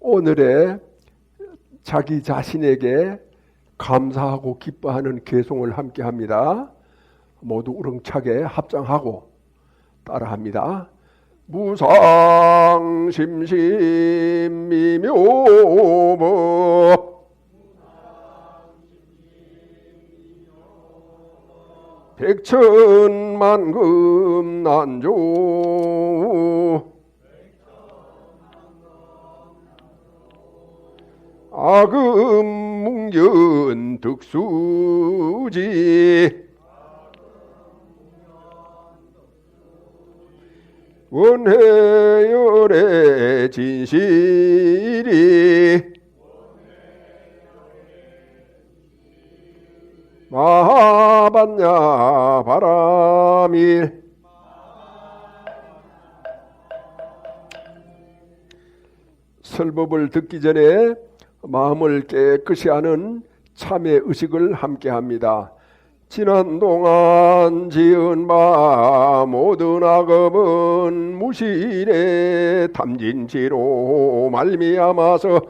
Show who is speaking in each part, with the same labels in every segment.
Speaker 1: 오늘의 자기 자신에게 감사하고 기뻐하는 개송을 함께 합니다. 모두 우렁차게 합장하고 따라합니다. 무상심심미묘법 백천만금 난조 아금뭉견 득수지 원해열의 진실이 마하반야 바라밀 설법을 듣기 전에 마음을 깨끗이 하는 참회 의식을 함께 합니다. 지난 동안 지은 바 모든 악업은 무실의 탐진치로 말미암아서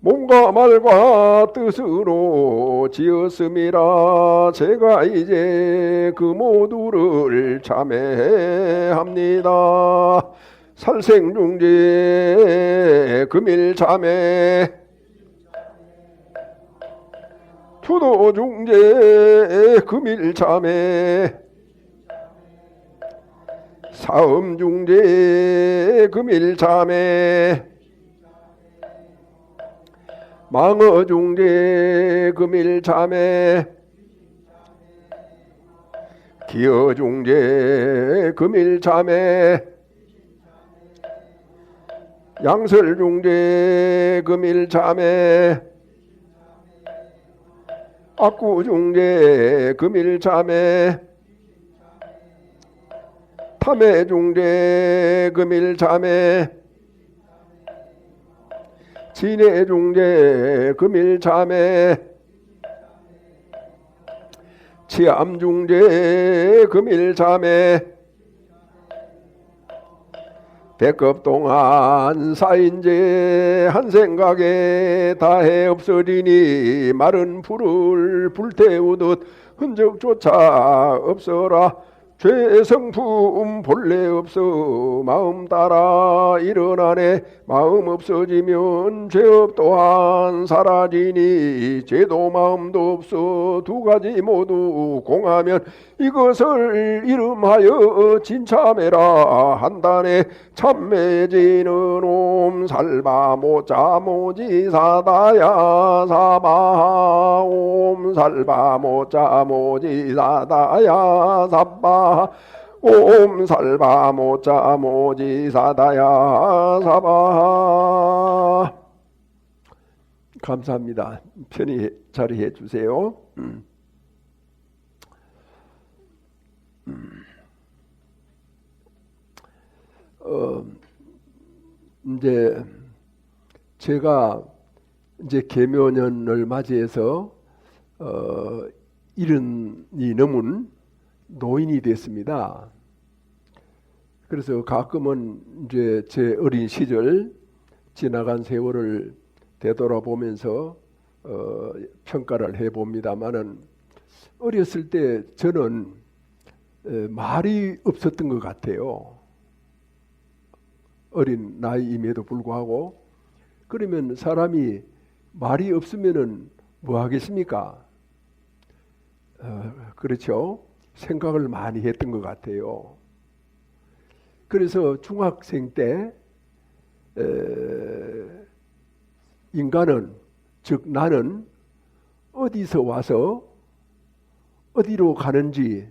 Speaker 1: 몸과 말과 뜻으로 지었음이라 제가 이제 그 모두를 참회합니다. 살생중재 금일참회 투도중재 금일참회 사음중재 금일참회 망어중재 금일참회 기어중재 금일참회 양설중재 금일참회 악구중재 금일참회 탐해중재 금일참회 진해중재 금일참회 치암중재 금일참회 백급 동안 사인제 한 생각에 다해 없어지니 마른 불을 불태우듯 흔적조차 없어라. 죄의 성품 본래 없어 마음 따라 일어나네. 마음 없어지면 죄업 또한 사라지니 죄도 마음도 없어 두 가지 모두 공하면 이것을 이름하여 진참해라 한다네. 참매지는 옴살바모짜모지사다야 사바 옴살바모짜모지사다야 사바 옴살바모짜모지사다야 사바. 감사합니다. 편히 자리해 주세요. 이제 제가 이제 계묘년을 맞이해서 70이 넘은 노인이 됐습니다. 그래서 가끔은 이제 제 어린 시절 지나간 세월을 되돌아보면서 평가를 해봅니다만은 어렸을 때 저는 말이 없었던 것 같아요. 어린 나이임에도 불구하고. 그러면 사람이 말이 없으면은 뭐 하겠습니까? 그렇죠. 생각을 많이 했던 것 같아요. 그래서 중학생 때 인간은, 즉 나는 어디서 와서 어디로 가는지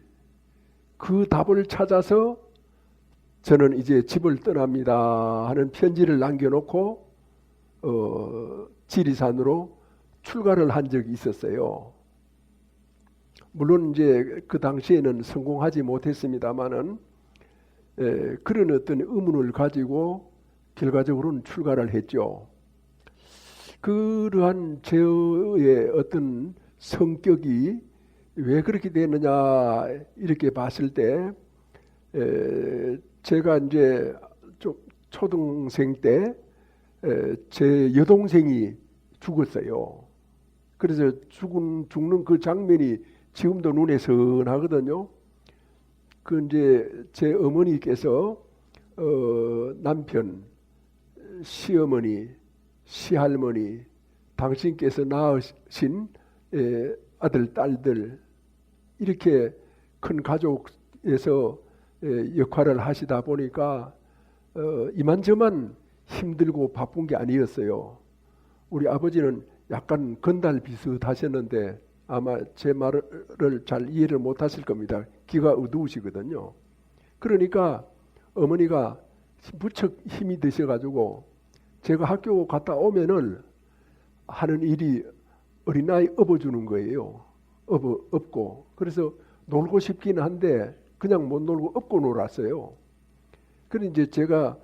Speaker 1: 그 답을 찾아서 저는 이제 집을 떠납니다 하는 편지를 남겨놓고 지리산으로 출가를 한 적이 있었어요. 물론 이제 그 당시에는 성공하지 못했습니다만은 그런 어떤 의문을 가지고 결과적으로는 출가를 했죠. 그러한 저의 어떤 성격이 왜 그렇게 되느냐 이렇게 봤을 때 제가 이제 초등생 때 제 여동생이 죽었어요. 그래서 죽는 그 장면이 지금도 눈에 선하거든요. 그 이제 제 어머니께서 남편, 시어머니, 시할머니, 당신께서 낳으신 아들, 딸들 이렇게 큰 가족에서 역할을 하시다 보니까 이만저만 힘들고 바쁜 게 아니었어요. 우리 아버지는 약간 건달 비슷하셨는데 아마 제 말을 잘 이해를 못 하실 겁니다. 귀가 어두우시거든요. 그러니까 어머니가 무척 힘이 드셔가지고 제가 학교 갔다 오면은 하는 일이 어린아이 업어주는 거예요. 업고. 그래서 놀고 싶기는 한데 그냥 못 놀고 업고 놀았어요. 그런데 이제 제가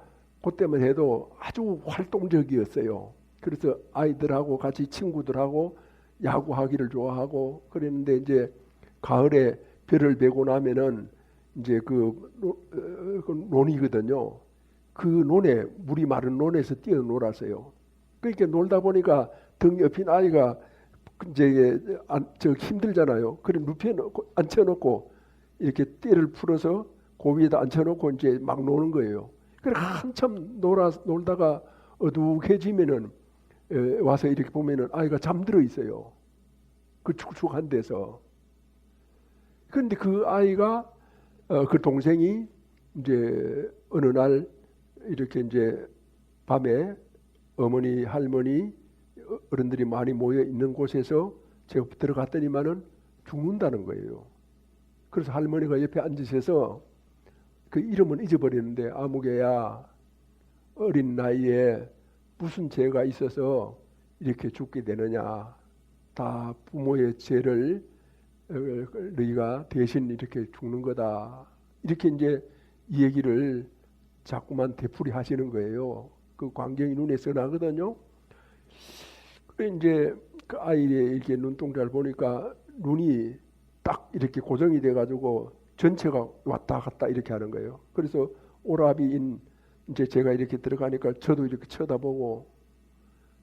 Speaker 1: 그때만 해도 아주 활동적이었어요. 그래서 아이들하고 같이 친구들하고 야구하기를 좋아하고 그랬는데 이제 가을에 별을 베고 나면은 이제 그 논이거든요. 그 논에 물이 마른 논에서 뛰어놀았어요. 그러니까 놀다 보니까 등 옆인 아이가 이제 저 힘들잖아요. 그래 눕혀놓고 앉혀놓고 이렇게 띠를 풀어서 그 위에다 앉혀놓고 이제 막 노는 거예요. 그래 한참 놀다가 어둑해지면은 와서 이렇게 보면은 아이가 잠들어 있어요. 그 축축한 데서. 그런데 그 아이가 그 동생이 이제 어느 날 이렇게 이제 밤에 어머니, 할머니, 어른들이 많이 모여 있는 곳에서 제가 들어갔더니만은 죽는다는 거예요. 그래서 할머니가 옆에 앉으셔서 그 이름은 잊어버렸는데 아무개야 어린 나이에 무슨 죄가 있어서 이렇게 죽게 되느냐. 다 부모의 죄를 너희가 대신 이렇게 죽는 거다. 이렇게 이제 이 얘기를 자꾸만 되풀이 하시는 거예요. 그 광경이 눈에 선하거든요. 그래 이제 그 아이의 이렇게 눈동자를 보니까 눈이 딱 이렇게 고정이 돼가지고 전체가 왔다 갔다 이렇게 하는 거예요. 그래서 오라비인 이제 제가 이렇게 들어가니까 저도 이렇게 쳐다보고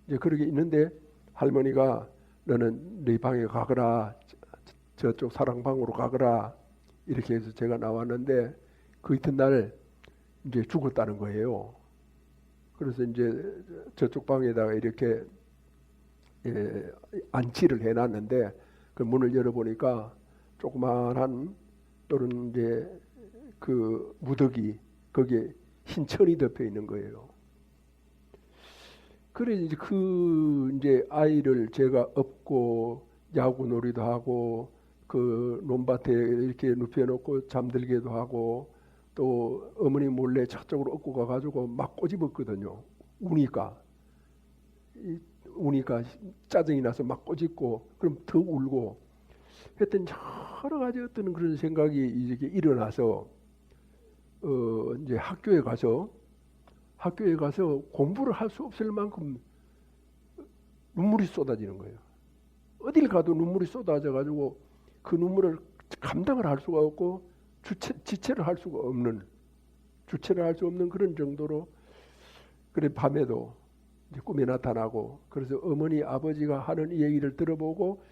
Speaker 1: 이제 그렇게 있는데 할머니가 너는 네 방에 가거라. 저쪽 사랑방으로 가거라. 이렇게 해서 제가 나왔는데 그 이튿날 이제 죽었다는 거예요. 그래서 이제 저쪽 방에다가 이렇게 안치를 해놨는데 그 문을 열어보니까 조그만한 또는 이제 그 무더기 거기에 흰 천이 덮여 있는 거예요. 그래 이제 아이를 제가 업고 야구놀이도 하고 그 논밭에 이렇게 눕혀놓고 잠들게도 하고 또 어머니 몰래 저쪽으로 업고 가가지고 막 꼬집었거든요. 우니까 짜증이 나서 막 꼬집고 그럼 더 울고 했더니 여러 가지 어떤 그런 생각이 이렇게 일어나서 이제 학교에 가서 공부를 할 수 없을 만큼 눈물이 쏟아지는 거예요. 어딜 가도 눈물이 쏟아져 가지고 그 눈물을 감당을 할 수가 없고 주체를 할 수 없는 그런 정도로 그래 밤에도 이제 꿈에 나타나고 그래서 어머니 아버지가 하는 이 얘기를 들어보고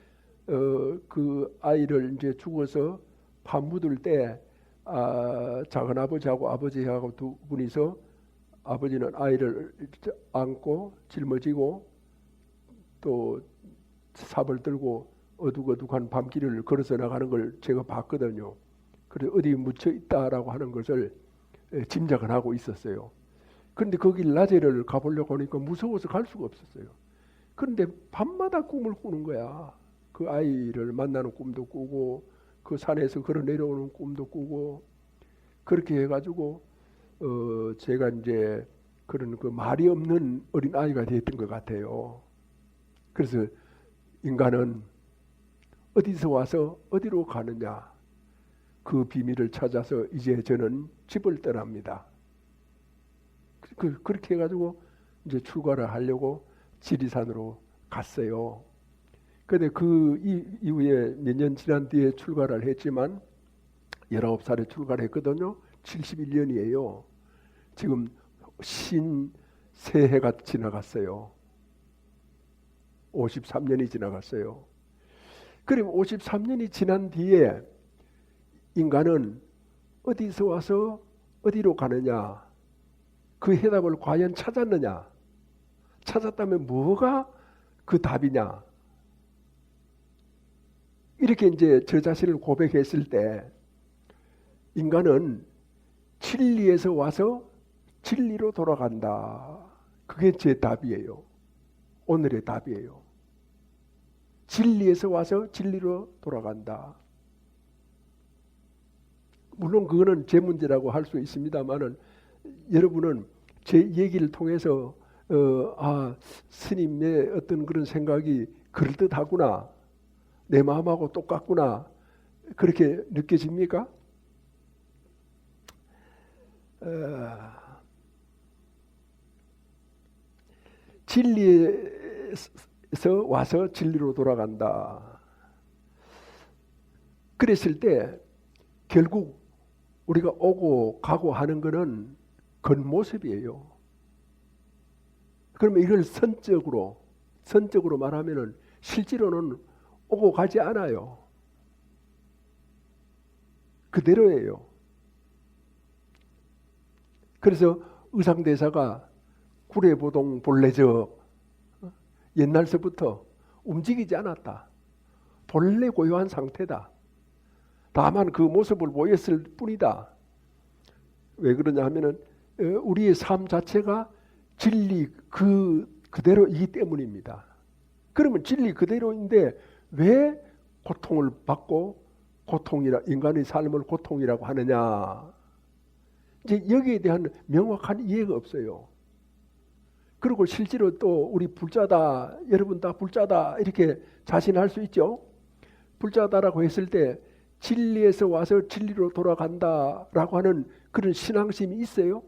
Speaker 1: 그 아이를 이제 죽어서 밥 묻을 때 작은 아버지하고 아버지하고 두 분이서 아버지는 아이를 안고 짊어지고 또 삽을 들고 어둑어둑한 밤길을 걸어서 나가는 걸 제가 봤거든요. 그래서 어디 묻혀 있다라고 하는 것을 짐작을 하고 있었어요. 그런데 거길 낮에를 가보려고 하니까 무서워서 갈 수가 없었어요. 그런데 밤마다 꿈을 꾸는 거야. 그 아이를 만나는 꿈도 꾸고 그 산에서 걸어 내려오는 꿈도 꾸고 그렇게 해가지고 제가 이제 그런 그 말이 없는 어린 아이가 됐던 것 같아요. 그래서 인간은 어디서 와서 어디로 가느냐 그 비밀을 찾아서 이제 저는 집을 떠납니다. 그렇게 해가지고 이제 출가를 하려고 지리산으로 갔어요. 근데 그 이후에 몇 년 지난 뒤에 출가를 했지만 19살에 출가를 했거든요. 71년이에요. 지금 새해가 지나갔어요. 53년이 지나갔어요. 그럼 53년이 지난 뒤에 인간은 어디서 와서 어디로 가느냐? 그 해답을 과연 찾았느냐? 찾았다면 뭐가 그 답이냐? 이렇게 이제 저 자신을 고백했을 때 인간은 진리에서 와서 진리로 돌아간다. 그게 제 답이에요. 오늘의 답이에요. 진리에서 와서 진리로 돌아간다. 물론 그거는 제 문제라고 할 수 있습니다만은 여러분은 제 얘기를 통해서 스님의 어떤 그런 생각이 그럴듯하구나, 내 마음하고 똑같구나, 그렇게 느껴집니까? 진리에서 와서 진리로 돌아간다. 그랬을 때 결국 우리가 오고 가고 하는 것은 겉모습이에요. 그러면 이걸 선적으로 말하면은 실제로는 오고 가지 않아요. 그대로예요. 그래서 의상대사가 구례보동 본래적, 옛날서부터 움직이지 않았다. 본래 고요한 상태다. 다만 그 모습을 보였을 뿐이다. 왜 그러냐 하면은 우리의 삶 자체가 진리 그대로이기 때문입니다. 그러면 진리 그대로인데 왜 고통을 받고 인간의 삶을 고통이라고 하느냐? 이제 여기에 대한 명확한 이해가 없어요. 그리고 실제로 또 우리 불자다, 여러분 다 불자다 이렇게 자신할 수 있죠. 불자다라고 했을 때 진리에서 와서 진리로 돌아간다라고 하는 그런 신앙심이 있어요.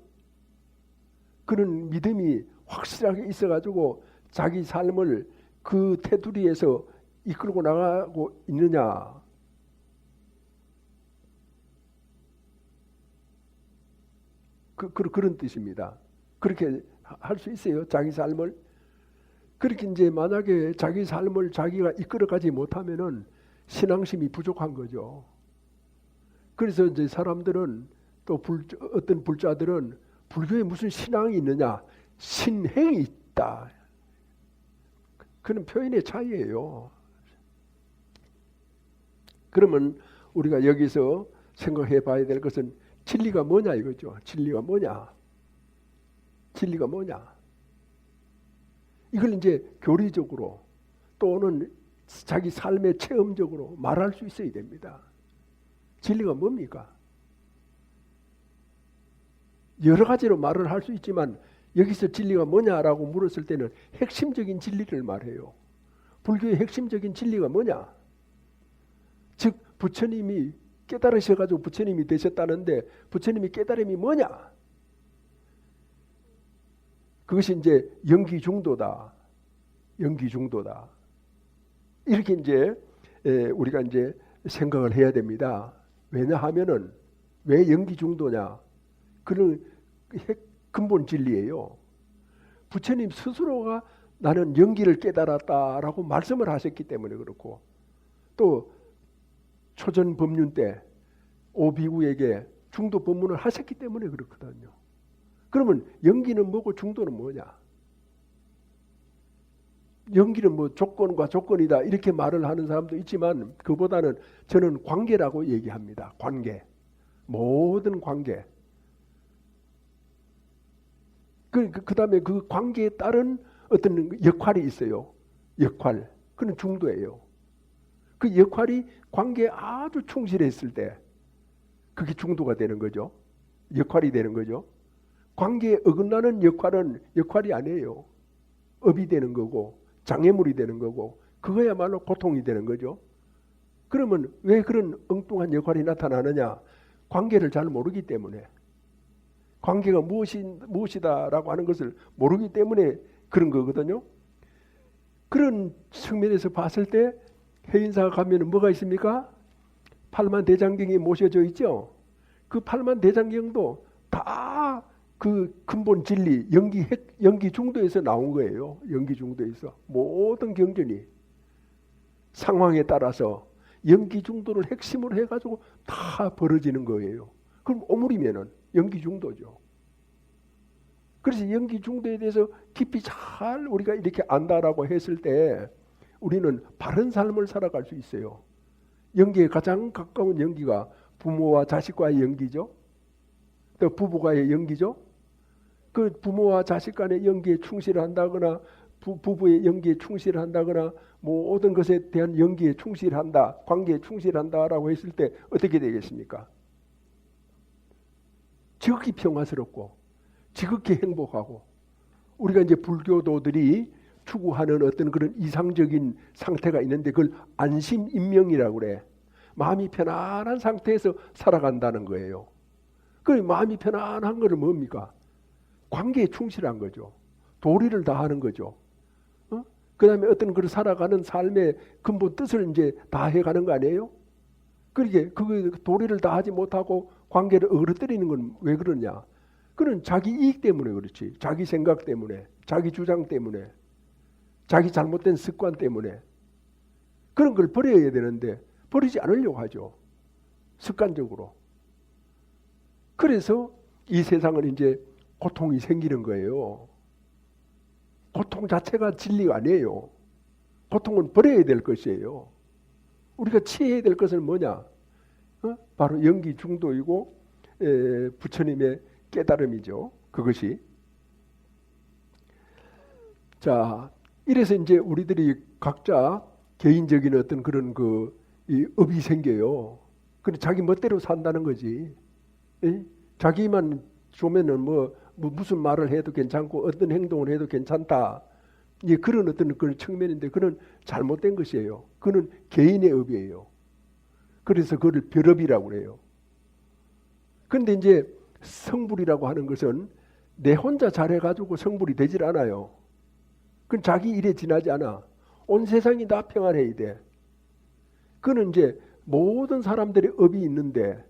Speaker 1: 그런 믿음이 확실하게 있어가지고 자기 삶을 그 테두리에서 이끌고 나가고 있느냐. 그런 뜻입니다. 그렇게 할 수 있어요. 자기 삶을. 그렇게 이제 만약에 자기 삶을 자기가 이끌어가지 못하면은 신앙심이 부족한 거죠. 그래서 이제 사람들은 또 어떤 불자들은 불교에 무슨 신앙이 있느냐? 신행이 있다. 그런 표현의 차이예요. 그러면 우리가 여기서 생각해 봐야 될 것은 진리가 뭐냐 이거죠. 진리가 뭐냐? 진리가 뭐냐? 이걸 이제 교리적으로 또는 자기 삶의 체험적으로 말할 수 있어야 됩니다. 진리가 뭡니까? 여러 가지로 말을 할 수 있지만 여기서 진리가 뭐냐라고 물었을 때는 핵심적인 진리를 말해요. 불교의 핵심적인 진리가 뭐냐? 즉 부처님이 깨달으셔가지고 부처님이 되셨다는데 부처님이 깨달음이 뭐냐? 그것이 이제 연기중도다. 연기중도다. 이렇게 이제 우리가 이제 생각을 해야 됩니다. 왜냐하면은 왜 연기중도냐? 그는 근본 진리예요. 부처님 스스로가 나는 연기를 깨달았다라고 말씀을 하셨기 때문에 그렇고 또 초전 법륜 때 오비구에게 중도 법문을 하셨기 때문에 그렇거든요. 그러면 연기는 뭐고 중도는 뭐냐? 연기는 뭐 조건과 조건이다 이렇게 말을 하는 사람도 있지만 그보다는 저는 관계라고 얘기합니다. 관계. 모든 관계. 그다음에 그 관계에 따른 어떤 역할이 있어요. 역할. 그건 중도예요. 그 역할이 관계에 아주 충실했을 때 그게 중도가 되는 거죠. 역할이 되는 거죠. 관계에 어긋나는 역할은 역할이 아니에요. 업이 되는 거고 장애물이 되는 거고 그거야말로 고통이 되는 거죠. 그러면 왜 그런 엉뚱한 역할이 나타나느냐? 관계를 잘 모르기 때문에. 관계가 무엇이다라고 하는 것을 모르기 때문에 그런 거거든요. 그런 측면에서 봤을 때 해인사가 가면 뭐가 있습니까? 팔만 대장경이 모셔져 있죠. 그 팔만 대장경도 다 그 근본 진리 연기 중도에서 나온 거예요. 연기 중도에서 모든 경전이 상황에 따라서 연기 중도를 핵심으로 해가지고 다 벌어지는 거예요. 그럼 오물이면은 연기 중도죠. 그래서 연기 중도에 대해서 깊이 잘 우리가 이렇게 안다라고 했을 때 우리는 바른 삶을 살아갈 수 있어요. 연기에 가장 가까운 연기가 부모와 자식과의 연기죠. 또 부부와의 연기죠. 그 부모와 자식 간의 연기에 충실한다거나 부부의 연기에 충실한다거나 모든 것에 대한 연기에 충실한다, 관계에 충실한다라고 했을 때 어떻게 되겠습니까? 지극히 평화스럽고 지극히 행복하고 우리가 이제 불교도들이 추구하는 어떤 그런 이상적인 상태가 있는데 그걸 안심인명이라고 그래. 마음이 편안한 상태에서 살아간다는 거예요. 그 마음이 편안한 것은 뭡니까? 관계에 충실한 거죠. 도리를 다하는 거죠. 그 다음에 어떤 그런 살아가는 삶의 근본 뜻을 이제 다 해가는 거 아니에요? 그러게 그 도리를 다하지 못하고 관계를 어그러뜨리는 건 왜 그러냐? 그는 자기 이익 때문에 그렇지. 자기 생각 때문에, 자기 주장 때문에, 자기 잘못된 습관 때문에 그런 걸 버려야 되는데 버리지 않으려고 하죠. 습관적으로. 그래서 이 세상은 이제 고통이 생기는 거예요. 고통 자체가 진리가 아니에요. 고통은 버려야 될 것이에요. 우리가 취해야 될 것은 뭐냐? 바로 연기 중도이고 부처님의 깨달음이죠. 그것이. 자, 이래서 이제 우리들이 각자 개인적인 어떤 그런 이 업이 생겨요. 근데 자기 멋대로 산다는 거지. 에? 자기만 좋으면은 무슨 말을 해도 괜찮고 어떤 행동을 해도 괜찮다. 이제 그런 어떤 그런 측면인데 그는 잘못된 것이에요. 그는 개인의 업이에요. 그래서 그걸 별업이라고 그래요. 그런데 이제 성불이라고 하는 것은 내 혼자 잘해가지고 성불이 되질 않아요. 그건 자기 일에 지나지 않아. 온 세상이 다 평안해야 돼. 그는 이제 모든 사람들의 업이 있는데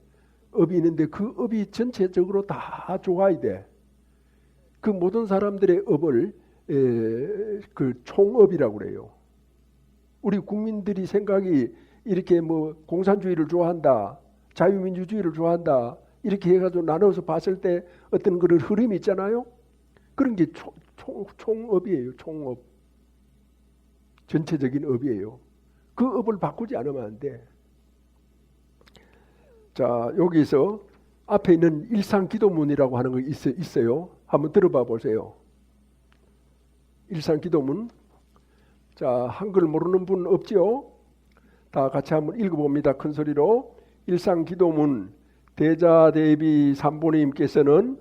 Speaker 1: 그 업이 전체적으로 다 좋아야 돼. 그 모든 사람들의 업을 그 총업이라고 그래요. 우리 국민들이 생각이 이렇게 공산주의를 좋아한다, 자유민주주의를 좋아한다 이렇게 해가지고 나눠서 봤을 때 어떤 그런 흐름이 있잖아요. 그런 게 총업이에요. 총업. 전체적인 업이에요. 그 업을 바꾸지 않으면 안 돼. 자, 여기서 앞에 있는 일상기도문이라고 하는 거 있어요. 한번 들어봐 보세요. 일상기도문. 자, 한글 모르는 분 없지요? 다 같이 한번 읽어봅니다. 큰 소리로. 일상기도문. 대자대비 삼보님께서는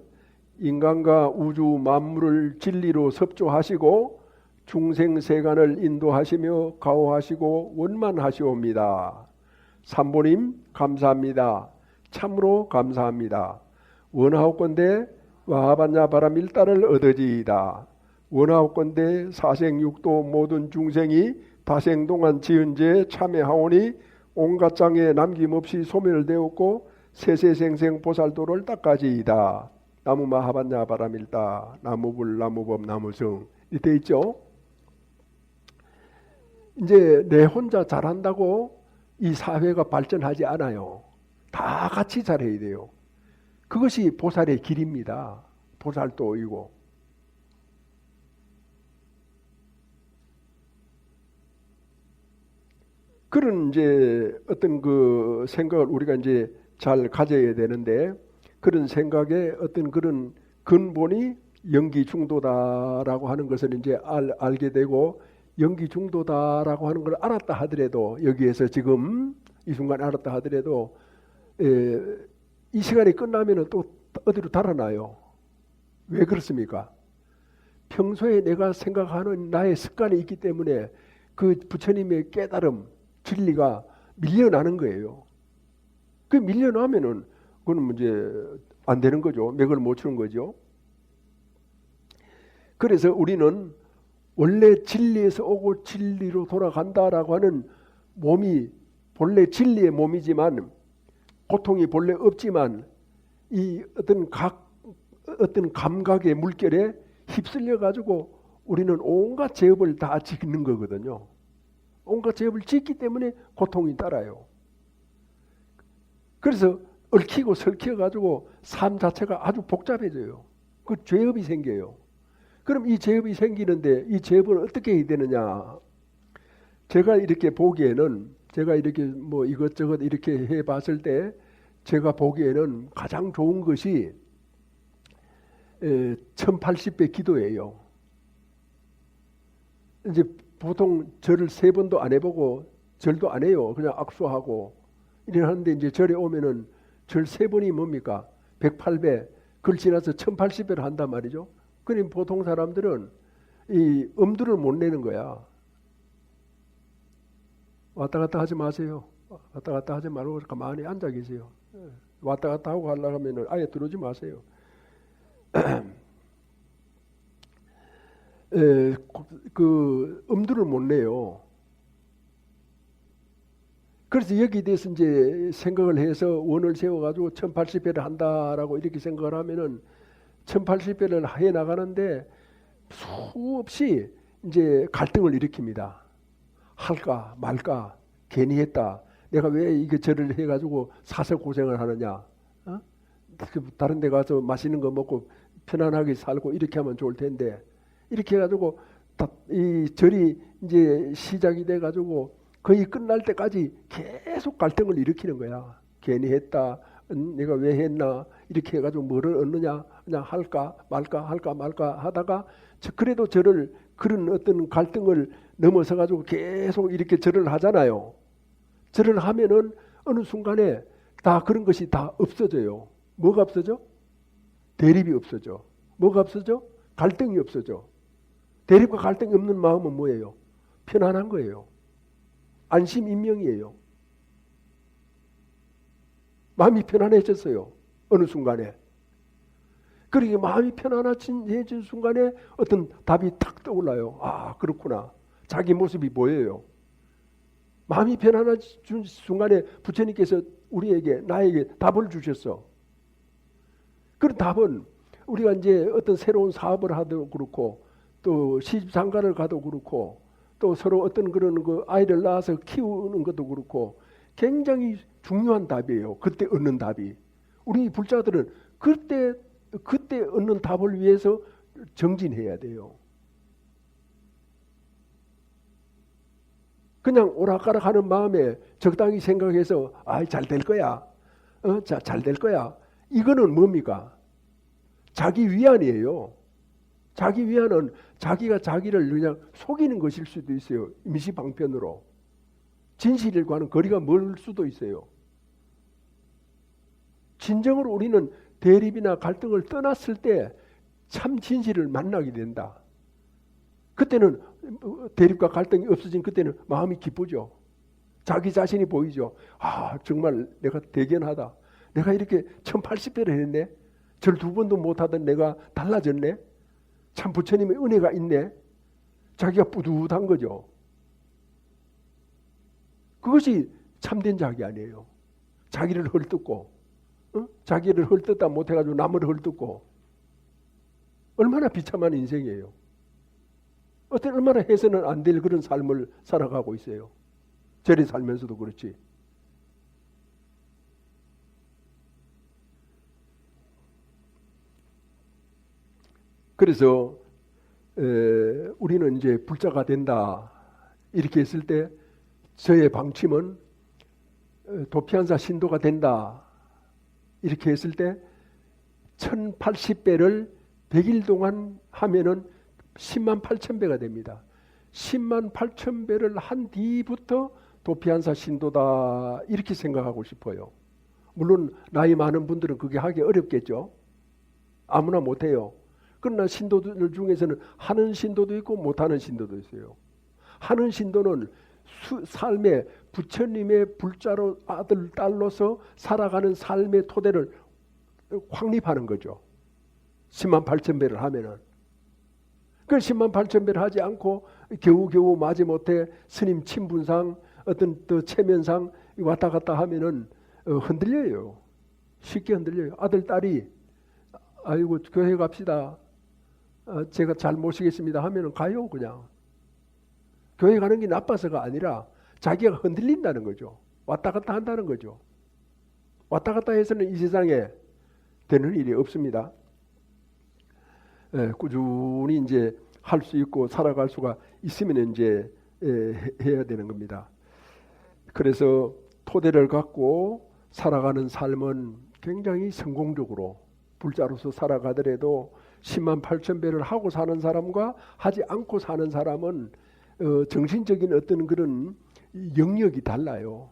Speaker 1: 인간과 우주 만물을 진리로 섭조하시고 중생세간을 인도하시며 가호하시고 원만하시옵니다. 삼보님 감사합니다. 참으로 감사합니다. 원하옵건대 와하반야 바람일다를 얻어지이다. 원하옵건대 사생육도 모든 중생이 다생동안 지은 죄 참회하오니 온갖 장애 남김없이 소멸되었고 세세생생 보살도를 닦아지이다. 나무마하반야 바람일다. 나무불 나무법 나무성 이때 있죠. 이제 내 혼자 잘한다고 이 사회가 발전하지 않아요. 다 같이 잘해야 돼요. 그것이 보살의 길입니다. 보살도이고. 그런 이제 어떤 그 생각을 우리가 이제 잘 가져야 되는데 그런 생각의 어떤 그런 근본이 연기 중도다라고 하는 것을 이제 알게 되고 연기 중도다라고 하는 걸 알았다 하더라도 여기에서 지금 이 순간 알았다 하더라도 이 시간이 끝나면은 또 어디로 달아나요. 왜 그렇습니까? 평소에 내가 생각하는 나의 습관이 있기 때문에 그 부처님의 깨달음, 진리가 밀려나는 거예요. 그 밀려나면은 그건 이제 안 되는 거죠. 맥을 못 추는 거죠. 그래서 우리는 원래 진리에서 오고 진리로 돌아간다라고 하는 몸이 본래 진리의 몸이지만 고통이 본래 없지만 이 어떤 각 어떤 감각의 물결에 휩쓸려 가지고 우리는 온갖 죄업을 다 짓는 거거든요. 온갖 죄업을 짓기 때문에 고통이 따라요. 그래서 얽히고 설켜 가지고 삶 자체가 아주 복잡해져요. 그 죄업이 생겨요. 그럼 이 죄업이 생기는데 이 죄업을 어떻게 해야 되느냐? 제가 이렇게 보기에는 제가 이렇게 뭐 이것저것 이렇게 해 봤을 때 제가 보기에는 가장 좋은 것이 1080배 기도예요. 이제 보통 절을 3번도 안 해보고 절도 안 해요. 그냥 악수하고 이러는데 이제 절에 오면은 절 3번이 뭡니까? 108배, 그걸 지나서 1080배를 한단 말이죠. 그럼 보통 사람들은 이 엄두를 못 내는 거야. 왔다 갔다 하지 마세요. 왔다 갔다 하지 말고 가만히 앉아 계세요. 왔다 갔다 하고 하려고 하면 아예 들어오지 마세요. 그 엄두를 못 내요. 그래서 여기에 대해서 이제 생각을 해서 원을 세워가지고 1080배를 한다라고 이렇게 생각을 하면은 1080배를 해 나가는데 수없이 이제 갈등을 일으킵니다. 할까 말까, 괜히 했다. 내가 왜 이게 절을 해가지고 사서 고생을 하느냐? 다른 데 가서 맛있는 거 먹고 편안하게 살고 이렇게 하면 좋을 텐데, 이렇게 해가지고 이 절이 이제 시작이 돼가지고 거의 끝날 때까지 계속 갈등을 일으키는 거야. 괜히 했다. 내가 왜 했나? 이렇게 해가지고 뭐를 얻느냐? 그냥 할까 말까 할까 말까 하다가 그래도 절을 그런 어떤 갈등을 넘어서 가지고 계속 이렇게 절을 하잖아요. 절을 하면은 어느 순간에 다 그런 것이 다 없어져요. 뭐가 없어져? 대립이 없어져. 뭐가 없어져? 갈등이 없어져. 대립과 갈등이 없는 마음은 뭐예요? 편안한 거예요. 안심 인명이에요. 마음이 편안해졌어요. 어느 순간에. 그러게 마음이 편안해진 순간에 어떤 답이 탁 떠올라요. 아, 그렇구나. 자기 모습이 보여요. 마음이 편안해진 순간에 부처님께서 우리에게 나에게 답을 주셨어. 그런 답은 우리가 이제 어떤 새로운 사업을 하도 그렇고 또 시집장가를 가도 그렇고 또 서로 어떤 그런 그 아이를 낳아서 키우는 것도 그렇고 굉장히 중요한 답이에요. 그때 얻는 답이. 우리 불자들은 그때 얻는 답을 위해서 정진해야 돼요. 그냥 오락가락 하는 마음에 적당히 생각해서 잘 될 거야. 잘 될 거야. 이거는 뭡니까? 자기 위안이에요. 자기 위안은 자기가 자기를 그냥 속이는 것일 수도 있어요. 임시방편으로. 진실과는 거리가 멀 수도 있어요. 진정으로 우리는 대립이나 갈등을 떠났을 때 참 진실을 만나게 된다. 그때는 대립과 갈등이 없어진 그때는 마음이 기쁘죠. 자기 자신이 보이죠. 아, 정말 내가 대견하다. 내가 이렇게 1080배를 했네. 절 2번도 못하던 내가 달라졌네. 참 부처님의 은혜가 있네. 자기가 뿌듯한 거죠. 그것이 참된 자기 아니에요. 자기를 헐뜯고 자기를 헐뜯다 못해가지고 남을 헐뜯고 얼마나 비참한 인생이에요. 얼마나 해서는 안 될 그런 삶을 살아가고 있어요. 절에 살면서도 그렇지. 그래서 우리는 이제 불자가 된다 이렇게 했을 때 저의 방침은 도피한사 신도가 된다 이렇게 했을 때 1080배를 100일 동안 하면은 10만 8천 배가 됩니다. 10만 8천 배를 한 뒤부터 도피한사 신도다 이렇게 생각하고 싶어요. 물론 나이 많은 분들은 그게 하기 어렵겠죠. 아무나 못해요. 그러나 신도들 중에서는 하는 신도도 있고 못하는 신도도 있어요. 하는 신도는 삶의 부처님의 불자로 아들 딸로서 살아가는 삶의 토대를 확립하는 거죠. 10만 8천 배를 하면은. 그 10만 8천 배를 하지 않고 겨우겨우 마지못해 스님 친분상 어떤 또 체면상 왔다 갔다 하면은 흔들려요. 쉽게 흔들려요. 아들 딸이 아이고 교회 갑시다. 제가 잘 모시겠습니다 하면은 가요. 그냥 교회 가는 게 나빠서가 아니라 자기가 흔들린다는 거죠. 왔다 갔다 한다는 거죠. 왔다 갔다 해서는 이 세상에 되는 일이 없습니다. 꾸준히 이제 할 수 있고 살아갈 수가 있으면 이제 해야 되는 겁니다. 그래서 토대를 갖고 살아가는 삶은 굉장히 성공적으로 불자로서 살아가더라도 10만 8천 배를 하고 사는 사람과 하지 않고 사는 사람은 정신적인 어떤 그런 영역이 달라요.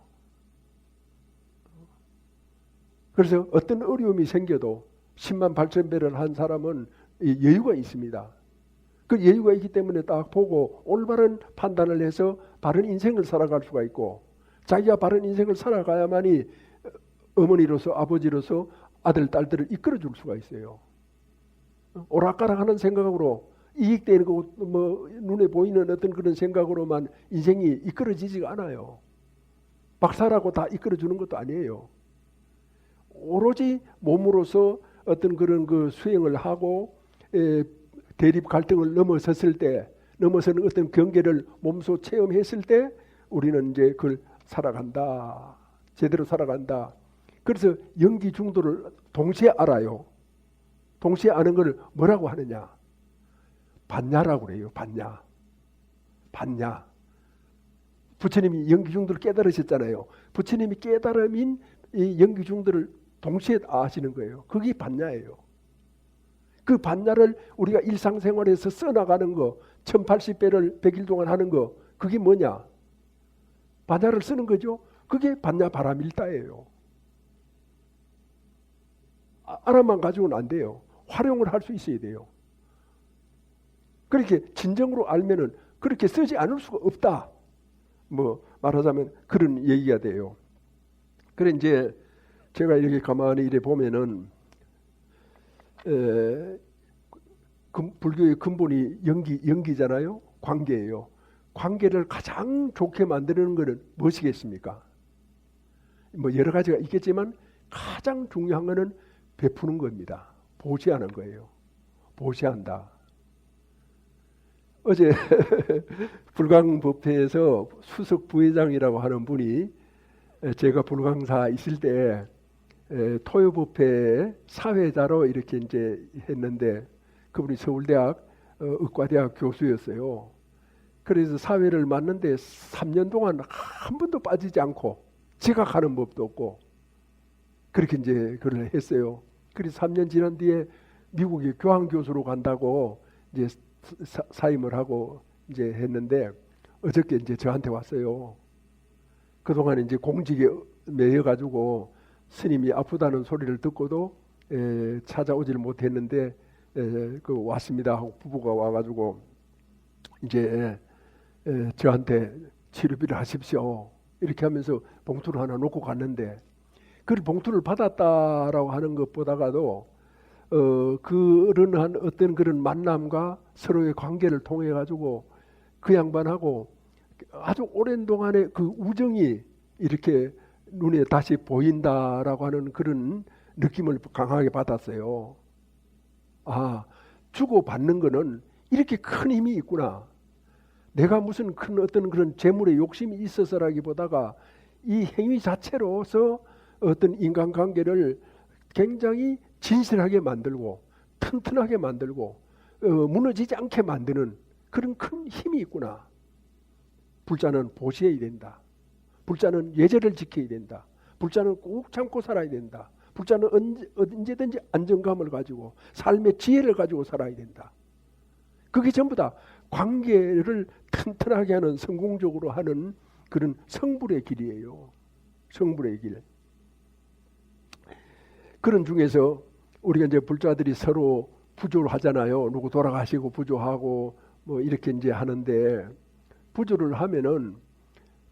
Speaker 1: 그래서 어떤 어려움이 생겨도 10만 8천 배를 한 사람은 여유가 있습니다. 그 여유가 있기 때문에 딱 보고 올바른 판단을 해서 바른 인생을 살아갈 수가 있고, 자기가 바른 인생을 살아가야만이 어머니로서 아버지로서 아들 딸들을 이끌어 줄 수가 있어요. 오락가락하는 생각으로 이익되는 거 뭐 눈에 보이는 어떤 그런 생각으로만 인생이 이끌어지지가 않아요. 박사라고 다 이끌어 주는 것도 아니에요. 오로지 몸으로서 어떤 그런 그 수행을 하고 대립 갈등을 넘어서는 어떤 경계를 몸소 체험했을 때 우리는 이제 그걸 살아간다. 제대로 살아간다. 그래서 연기 중도를 동시에 알아요. 동시에 아는 걸 뭐라고 하느냐? 반야라고 그래요. 반야. 부처님이 연기 중도를 깨달으셨잖아요. 부처님이 깨달음인 이 연기 중도를 동시에 아시는 거예요. 그게 반야예요. 그 반야를 우리가 일상생활에서 써나가는 거, 1080배를 100일 동안 하는 거, 그게 뭐냐? 반야를 쓰는 거죠. 그게 반야 바라밀다예요. 알아만 가지고는 안 돼요. 활용을 할 수 있어야 돼요. 그렇게 진정으로 알면은 그렇게 쓰지 않을 수가 없다. 뭐 말하자면 그런 얘기가 돼요. 그래 이제 제가 이렇게 가만히 이래 보면은 불교의 근본이 연기잖아요. 관계예요. 관계를 가장 좋게 만드는 것은 무엇이겠습니까? 뭐 여러 가지가 있겠지만 가장 중요한 것은 베푸는 겁니다. 보시하는 거예요. 보시한다. 어제 불광법회에서 수석 부회장이라고 하는 분이 제가 불광사 있을 때 토요법회 사회자로 이렇게 이제 했는데 그분이 서울대학 의과대학 교수였어요. 그래서 사회를 맡는데 3년 동안 한 번도 빠지지 않고 지각하는 법도 없고 그렇게 이제 그걸 했어요. 그래서 3년 지난 뒤에 미국에 교환교수로 간다고 이제 사임을 하고 이제 했는데 어저께 이제 저한테 왔어요. 그동안 이제 공직에 매여가지고 스님이 아프다는 소리를 듣고도 찾아오지를 못했는데 그 왔습니다 하고 부부가 와가지고 이제 저한테 치료비를 하십시오 이렇게 하면서 봉투를 하나 놓고 갔는데 그 봉투를 받았다라고 하는 것보다가도 그런 어떤 그런 만남과 서로의 관계를 통해 가지고 그 양반하고 아주 오랜 동안의 그 우정이 이렇게 눈에 다시 보인다라고 하는 그런 느낌을 강하게 받았어요. 아, 주고 받는 거는 이렇게 큰 힘이 있구나. 내가 무슨 큰 어떤 그런 재물의 욕심이 있어서라기보다가 이 행위 자체로서 어떤 인간관계를 굉장히 진실하게 만들고 튼튼하게 만들고 무너지지 않게 만드는 그런 큰 힘이 있구나. 불자는 보시해야 된다. 불자는 예절을 지켜야 된다. 불자는 꾹 참고 살아야 된다. 불자는 언제든지 안정감을 가지고 삶의 지혜를 가지고 살아야 된다. 그게 전부 다 관계를 튼튼하게 하는 성공적으로 하는 그런 성불의 길이에요. 성불의 길. 그런 중에서 우리가 이제 불자들이 서로 부조를 하잖아요. 누구 돌아가시고 부조하고 뭐 이렇게 이제 하는데 부조를 하면은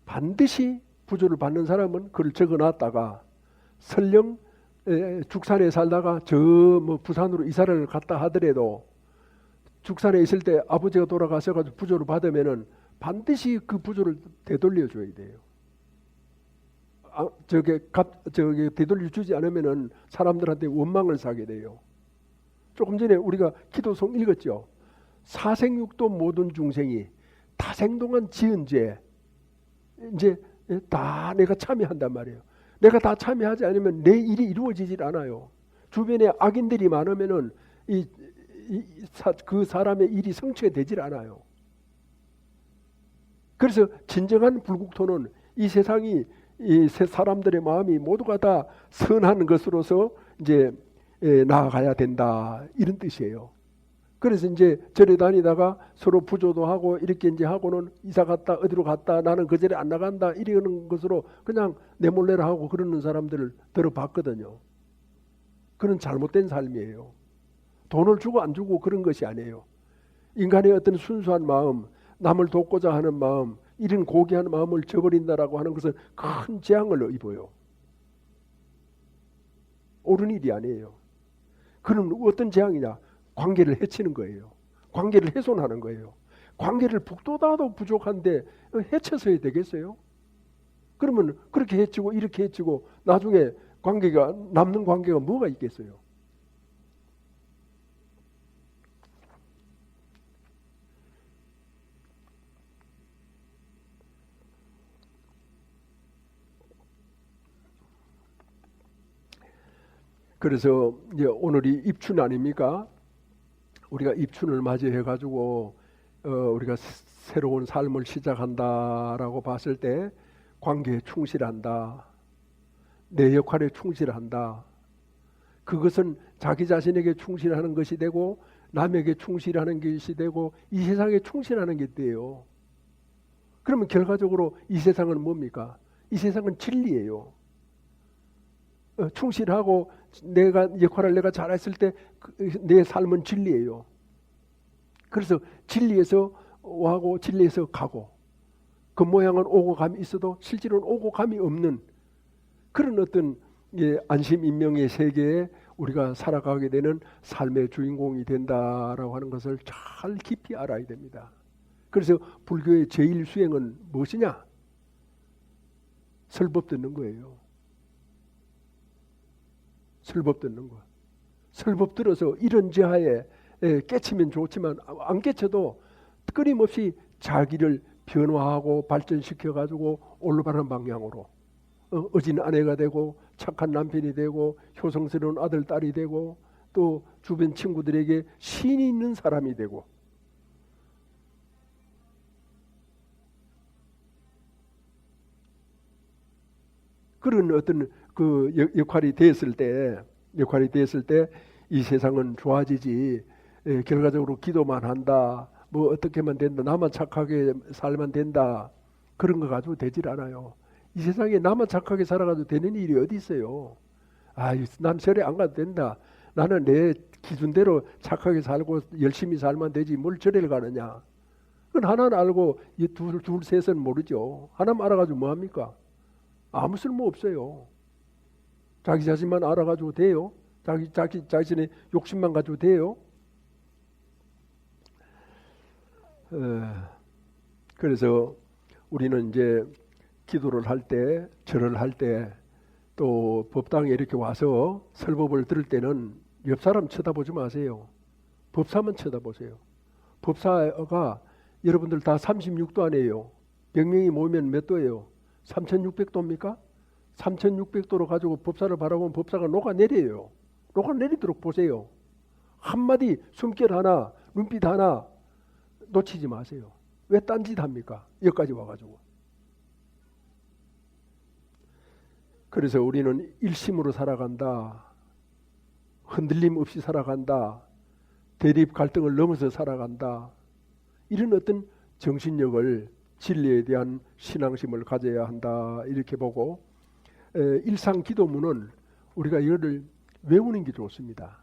Speaker 1: 반드시 부조를 받는 사람은 그걸 적어놨다가 설령 죽산에 살다가 저 뭐 부산으로 이사를 갔다 하더라도 죽산에 있을 때 아버지가 돌아가셔가지고 부조를 받으면은 반드시 그 부조를 되돌려 줘야 돼요. 저게 되돌려 주지 않으면은 사람들한테 원망을 사게 돼요. 조금 전에 우리가 기도송 읽었죠. 사생육도 모든 중생이 다생동안 지은 죄 이제 다 내가 참여한단 말이에요. 내가 다 참여하지 않으면 내 일이 이루어지질 않아요. 주변에 악인들이 많으면은 그 사람의 일이 성취되질 않아요. 그래서 진정한 불국토는 이 세상이 이 사람들의 마음이 모두가 다 선한 것으로서 이제 나아가야 된다 이런 뜻이에요. 그래서 이제 절에 다니다가 서로 부조도 하고 이렇게 이제 하고는 이사 갔다 어디로 갔다 나는 그 절에 안 나간다 이러는 것으로 그냥 내몰래라 하고 그러는 사람들을 들어봤거든요. 그런 잘못된 삶이에요. 돈을 주고 안 주고 그런 것이 아니에요. 인간의 어떤 순수한 마음, 남을 돕고자 하는 마음, 이런 고귀한 마음을 저버린다라고 하는 것은 큰 재앙을 입어요. 옳은 일이 아니에요. 그럼 어떤 재앙이냐? 관계를 해치는 거예요. 관계를 훼손하는 거예요. 관계를 북돋아도 부족한데 해쳐서야 되겠어요? 그러면 그렇게 해치고 이렇게 해치고 나중에 관계가 남는 관계가 뭐가 있겠어요? 그래서 이제 오늘이 입춘 아닙니까? 우리가 입춘을 맞이해 가지고 우리가 새로운 삶을 시작한다라고 봤을 때 관계에 충실한다. 내 역할에 충실한다. 그것은 자기 자신에게 충실하는 것이 되고 남에게 충실하는 것이 되고 이 세상에 충실하는 게 돼요. 그러면 결과적으로 이 세상은 뭡니까? 이 세상은 진리예요. 충실하고 내가 역할을 내가 잘했을 때 내 삶은 진리예요. 그래서 진리에서 오고 진리에서 가고 그 모양은 오고 감이 있어도 실제로는 오고 감이 없는 그런 어떤 안심인명의 세계에 우리가 살아가게 되는 삶의 주인공이 된다라고 하는 것을 잘 깊이 알아야 됩니다. 그래서 불교의 제일 수행은 무엇이냐? 설법 듣는 거예요. 설법 듣는 거. 설법 들어서 이런 지하에 깨치면 좋지만 안 깨쳐도 끊임없이 자기를 변화하고 발전시켜 가지고 올바른 방향으로 어진 아내가 되고 착한 남편이 되고 효성스러운 아들 딸이 되고 또 주변 친구들에게 신이 있는 사람이 되고 그런 어떤 그 역할이 됐을 때 이 세상은 좋아지지. 결과적으로 기도만 한다. 뭐 어떻게 하면 된다. 나만 착하게 살면 된다. 그런 거 가지고 되질 않아요. 이 세상에 나만 착하게 살아가지고 되는 일이 어디 있어요. 난 절에 안 가도 된다. 나는 내 기준대로 착하게 살고 열심히 살면 되지. 뭘 절에를 가느냐. 그건 하나는 알고 둘 셋은 모르죠. 하나만 알아가지고 뭐합니까? 아무 쓸모 없어요. 자기 자신만 알아가지고 돼요? 자기 자신의 욕심만 가지고 돼요? 그래서 우리는 이제 기도를 할 때, 절을 할 때, 또 법당에 이렇게 와서 설법을 들을 때는 옆 사람 쳐다보지 마세요. 법사만 쳐다보세요. 법사가 여러분들 다 36도 아니에요. 100명이 모이면 몇 도예요? 3600도입니까? 3600도로 가지고 법사를 바라보면 법사가 녹아내려요. 녹아내리도록 보세요. 한마디 숨결 하나 눈빛 하나 놓치지 마세요. 왜 딴짓 합니까? 여기까지 와가지고. 그래서 우리는 일심으로 살아간다. 흔들림 없이 살아간다. 대립 갈등을 넘어서 살아간다. 이런 어떤 정신력을 진리에 대한 신앙심을 가져야 한다. 이렇게 보고 일상 기도문은 우리가 이거를 외우는 게 좋습니다.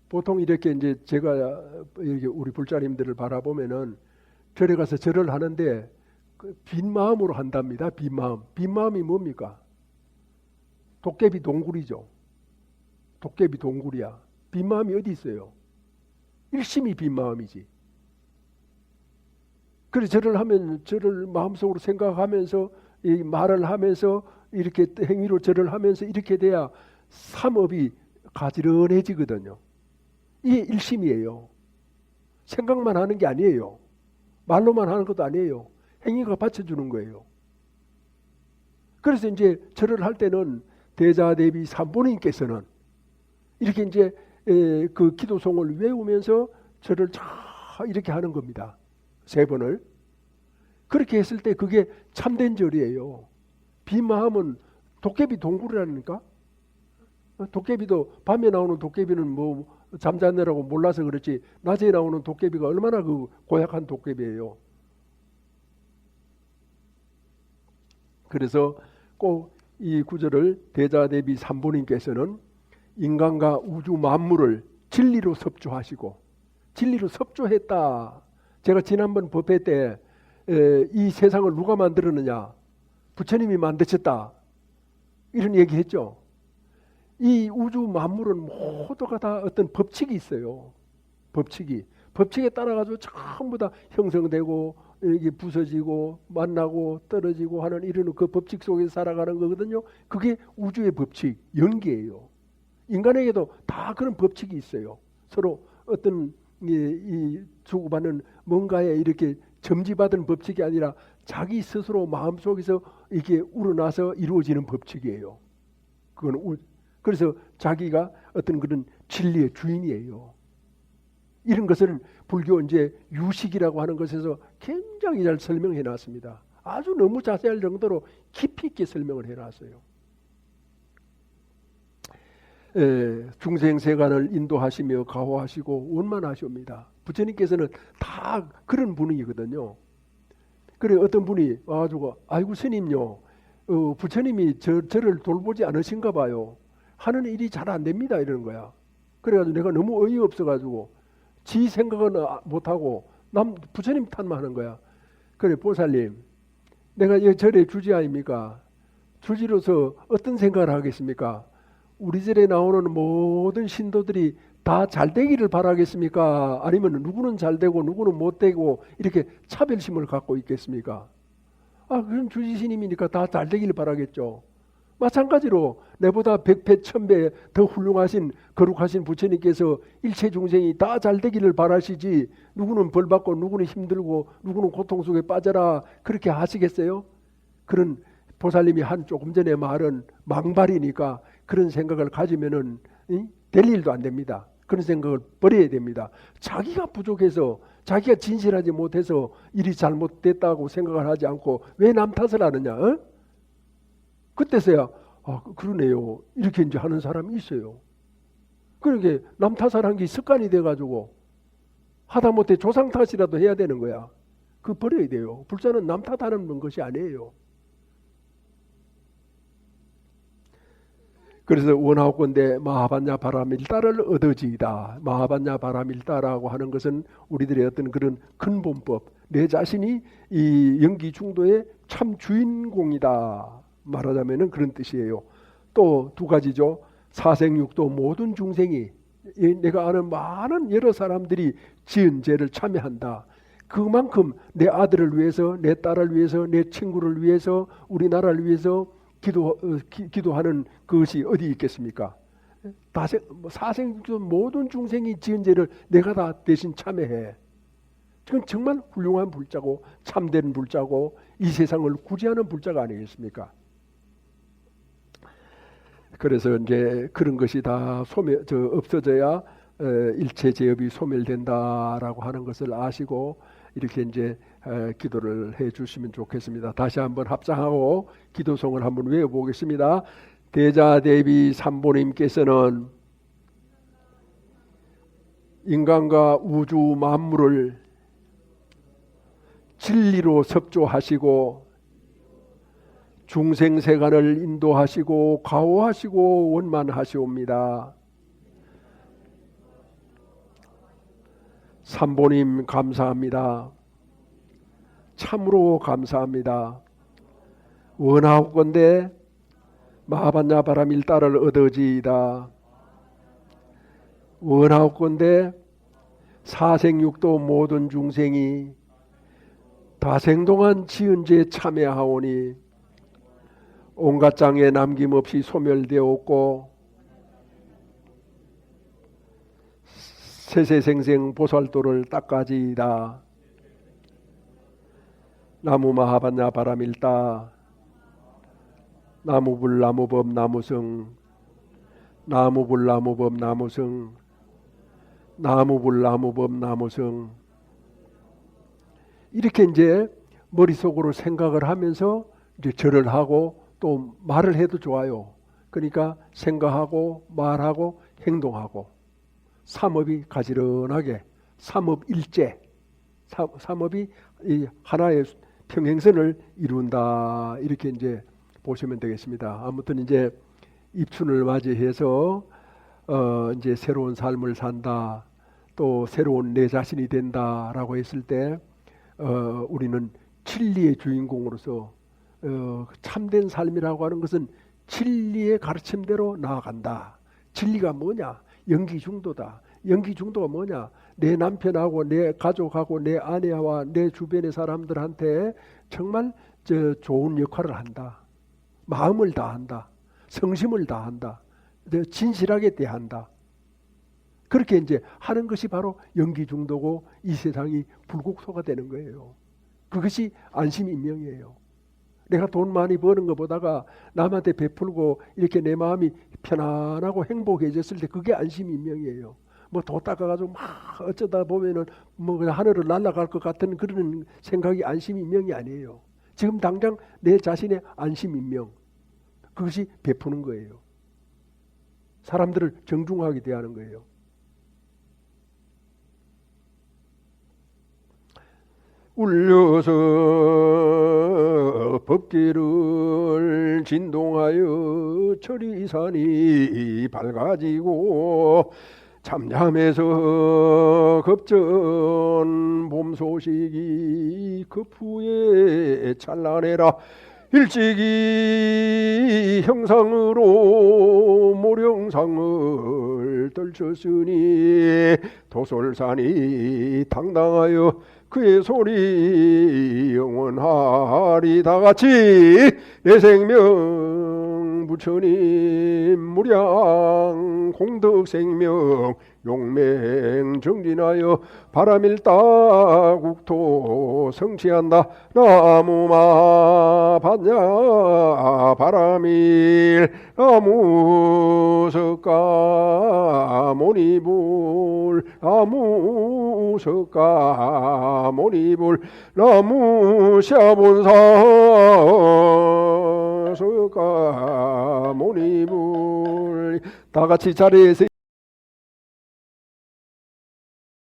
Speaker 1: 보통 이렇게 이제 제가 이렇게 우리 불자님들을 바라보면은 절에 가서 절을 하는데 빈 마음으로 한답니다. 빈 마음. 빈 마음이 뭡니까? 도깨비 동굴이죠. 도깨비 동굴이야. 빈 마음이 어디 있어요? 일심이 빈 마음이지. 그래서 절을 마음속으로 생각하면서 이 말을 하면서 이렇게 행위로 절을 하면서 이렇게 돼야 삼업이 가지런해지거든요. 이게 일심이에요. 생각만 하는 게 아니에요. 말로만 하는 것도 아니에요. 행위가 받쳐주는 거예요. 그래서 이제 절을 할 때는 대자대비 삼보님께서는 이렇게 이제 그 기도송을 외우면서 절을 잘 이렇게 하는 겁니다. 3번을. 그렇게 했을 때 그게 참된 절이에요. 비마하면 도깨비 동굴이라니까. 도깨비도 밤에 나오는 도깨비는 뭐 잠자느라고 몰라서 그렇지 낮에 나오는 도깨비가 얼마나 그 고약한 도깨비예요. 그래서 꼭 이 구절을 대자대비 삼보님께서는 인간과 우주 만물을 진리로 섭조하시고 진리로 섭조했다. 제가 지난번 법회 때 이 세상을 누가 만들었느냐? 부처님이 만드셨다. 이런 얘기했죠. 이 우주 만물은 모두가 다 어떤 법칙이 있어요. 법칙에 따라가지고 전부 다 형성되고 이게 부서지고 만나고 떨어지고 하는 이런 그 법칙 속에서 살아가는 거거든요. 그게 우주의 법칙, 연계예요. 인간에게도 다 그런 법칙이 있어요. 서로 어떤 이 주고받는 뭔가에 이렇게 점지받은 법칙이 아니라 자기 스스로 마음속에서 이게 우러나서 이루어지는 법칙이에요. 그래서 자기가 어떤 그런 진리의 주인이에요. 이런 것을 불교 이제 유식이라고 하는 것에서 굉장히 잘 설명해 놨습니다. 아주 너무 자세할 정도로 깊이 있게 설명을 해 놨어요. 중생세간을 인도하시며 가호하시고 원만하시옵니다. 부처님께서는 다 그런 분이거든요. 그래 어떤 분이 와가지고 아이고 스님요, 부처님이 저를 돌보지 않으신가 봐요. 하는 일이 잘 안 됩니다 이러는 거야. 그래가지고 내가 너무 어이없어가지고 지 생각은 못하고 부처님 탓만 하는 거야. 그래 보살님, 내가 이 절에 주지 아닙니까? 주지로서 어떤 생각을 하겠습니까? 우리 절에 나오는 모든 신도들이 다 잘되기를 바라겠습니까? 아니면 누구는 잘되고 누구는 못되고 이렇게 차별심을 갖고 있겠습니까? 그럼 주지스님이니까 다 잘되기를 바라겠죠. 마찬가지로 내보다 100배 1000배 더 훌륭하신 거룩하신 부처님께서 일체 중생이 다 잘되기를 바라시지 누구는 벌받고 누구는 힘들고 누구는 고통 속에 빠져라 그렇게 하시겠어요? 그런 보살님이 한 조금 전에 말은 망발이니까 그런 생각을 가지면은 될 일도 안 됩니다. 그런 생각을 버려야 됩니다. 자기가 부족해서 자기가 진실하지 못해서 일이 잘못됐다고 생각을 하지 않고 왜 남 탓을 하느냐? 그때서야 그러네요. 이렇게 이제 하는 사람이 있어요. 그러니까 남 탓하는 게 습관이 돼가지고 하다못해 조상 탓이라도 해야 되는 거야. 그거 버려야 돼요. 불자는 남 탓하는 것이 아니에요. 그래서 원하건대 마하반야 바라밀다를 얻어지이다. 마하반야 바라밀다라고 하는 것은 우리들의 어떤 그런 근본법, 내 자신이 이 연기 중도의 참 주인공이다. 말하자면은 그런 뜻이에요. 또 두 가지죠. 사생육도 모든 중생이 내가 아는 많은 여러 사람들이 지은 죄를 참여한다. 그만큼 내 아들을 위해서, 내 딸을 위해서, 내 친구를 위해서, 우리나라를 위해서 기도하는 그것이 어디 있겠습니까? 사생육도 모든 중생이 지은 죄를 내가 다 대신 참여해. 그건 정말 훌륭한 불자고 참된 불자고 이 세상을 구제하는 불자가 아니겠습니까? 그래서 이제 그런 것이 다 없어져야 일체 죄업이 소멸된다라고 하는 것을 아시고 이렇게 이제 기도를 해 주시면 좋겠습니다. 다시 한번 합장하고 기도송을 한번 외워보겠습니다. 대자대비 삼보님께서는 인간과 우주 만물을 진리로 섭조하시고 중생세간을 인도하시고 가호하시고 원만하시옵니다. 삼보님 감사합니다. 참으로 감사합니다. 원하옵건대 마하반야 바라밀다를 얻어지이다. 원하옵건대 사생육도 모든 중생이 다생동안 지은 죄 참여하오니 온갖 장애 남김없이 소멸되었고 세세생생 보살도를 닦아지이다. 나무마하반야 바람일다. 나무불 나무법 나무성. 나무불 나무법 나무성. 나무불 나무법 나무성. 이렇게 이제 머릿속으로 생각을 하면서 이제 절을 하고 또 말을 해도 좋아요. 그러니까 생각하고 말하고 행동하고 삼업이 가지런하게 삼업일제, 삼업이 이 하나의 평행선을 이룬다. 이렇게 이제 보시면 되겠습니다. 아무튼 이제 입춘을 맞이해서 이제 새로운 삶을 산다. 또 새로운 내 자신이 된다라고 했을 때 우리는 진리의 주인공으로서 참된 삶이라고 하는 것은 진리의 가르침대로 나아간다. 진리가 뭐냐? 연기중도다. 연기중도가 뭐냐? 내 남편하고 내 가족하고 내 아내와 내 주변의 사람들한테 정말 좋은 역할을 한다. 마음을 다한다. 성심을 다한다. 진실하게 대한다. 그렇게 이제 하는 것이 바로 연기중도고 이 세상이 불국토가 되는 거예요. 그것이 안심인명이에요. 내가 돈 많이 버는 것보다가 남한테 베풀고 이렇게 내 마음이 편안하고 행복해졌을 때 그게 안심인명이에요. 뭐 돈 닦아가지고 막 어쩌다 보면은 뭐 하늘을 날아갈 것 같은 그런 생각이 안심인명이 아니에요. 지금 당장 내 자신의 안심인명, 그것이 베푸는 거예요. 사람들을 정중하게 대하는 거예요. 울려서 법계를 진동하여 천리산이 밝아지고 잠잠해서 급전 봄 소식이 급후에 찬란해라. 일찍이 형상으로 모령상을 떨쳤으니 도솔산이 당당하여 그의 소리 영원하리. 다같이 내 생명 부처님 무량 공덕생명 용맹 정진하여 바람일다 국토 성취한다. 나무마 반야 바람일 나무석가 모니불 나무석가 모니불 나무샤본사 석가 모니불. 다같이 자리에서